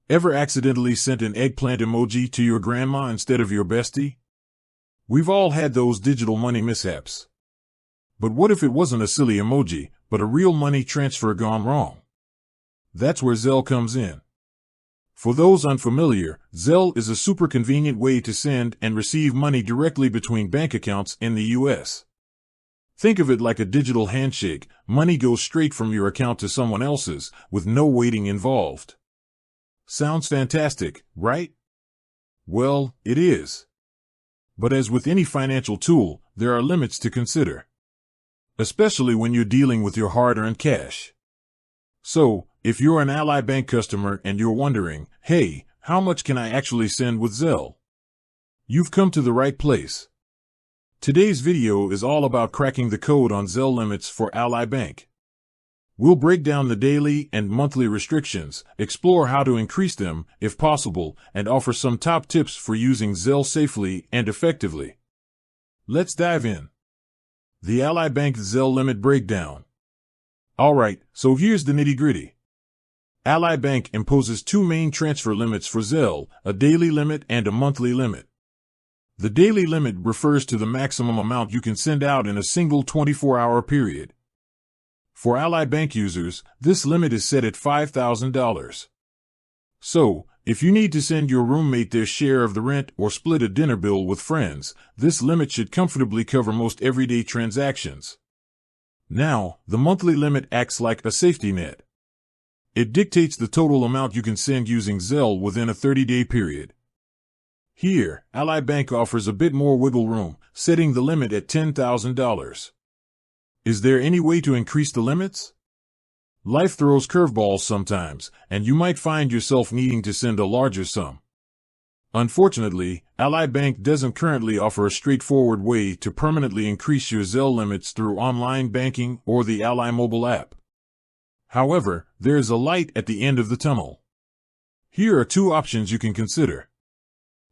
Ever accidentally sent an eggplant emoji to your grandma instead of your bestie? We've all had those digital money mishaps. But what if it wasn't a silly emoji, but a real money transfer gone wrong? That's where Zelle comes in. For those unfamiliar, Zelle is a super convenient way to send and receive money directly between bank accounts in the U.S. Think of it like a digital handshake. Money goes straight from your account to someone else's, with no waiting involved. Sounds fantastic, right? Well, it is. But as with any financial tool, there are limits to consider, especially when you're dealing with your hard-earned cash. So, if you're an Ally Bank customer and you're wondering, hey, how much can I actually send with Zelle? You've come to the right place. Today's video is all about cracking the code on Zelle limits for Ally Bank. We'll break down the daily and monthly restrictions, explore how to increase them, if possible, and offer some top tips for using Zelle safely and effectively. Let's dive in. The Ally Bank Zelle limit breakdown. Alright, so here's the nitty-gritty. Ally Bank imposes two main transfer limits for Zelle, a daily limit and a monthly limit. The daily limit refers to the maximum amount you can send out in a single 24-hour period. For Ally Bank users, this limit is set at $5,000. So, if you need to send your roommate their share of the rent or split a dinner bill with friends, this limit should comfortably cover most everyday transactions. Now, the monthly limit acts like a safety net. It dictates the total amount you can send using Zelle within a 30-day period. Here, Ally Bank offers a bit more wiggle room, setting the limit at $10,000. Is there any way to increase the limits? Life throws curveballs sometimes, and you might find yourself needing to send a larger sum. Unfortunately, Ally Bank doesn't currently offer a straightforward way to permanently increase your Zelle limits through online banking or the Ally mobile app. However, there is a light at the end of the tunnel. Here are two options you can consider.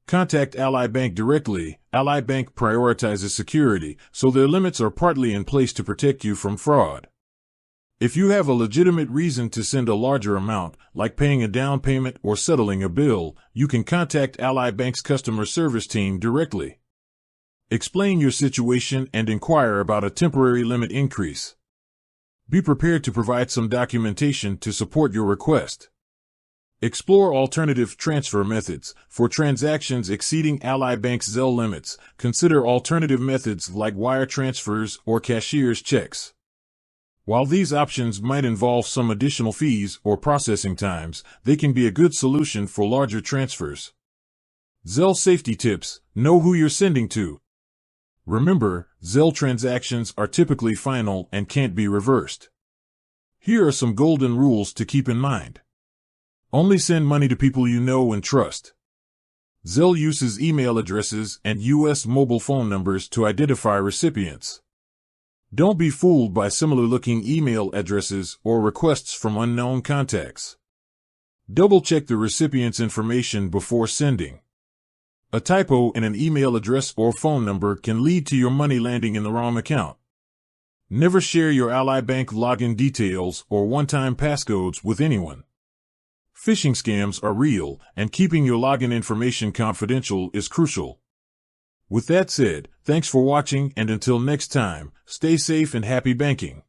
Contact Ally Bank directly. Ally Bank prioritizes security, so their limits are partly in place to protect you from fraud. If you have a legitimate reason to send a larger amount, like paying a down payment or settling a bill, you can contact Ally Bank's customer service team directly. Explain your situation and inquire about a temporary limit increase. Be prepared to provide some documentation to support your request. Explore alternative transfer methods. For transactions exceeding Ally Bank's Zelle limits, consider alternative methods like wire transfers or cashier's checks. While these options might involve some additional fees or processing times, they can be a good solution for larger transfers. Zelle safety tips: know who you're sending to. Remember, Zelle transactions are typically final and can't be reversed. Here are some golden rules to keep in mind. Only send money to people you know and trust. Zelle uses email addresses and U.S. mobile phone numbers to identify recipients. Don't be fooled by similar-looking email addresses or requests from unknown contacts. Double-check the recipient's information before sending. A typo in an email address or phone number can lead to your money landing in the wrong account. Never share your Ally Bank login details or one-time passcodes with anyone. Phishing scams are real, and keeping your login information confidential is crucial. With that said, thanks for watching, and until next time, stay safe and happy banking.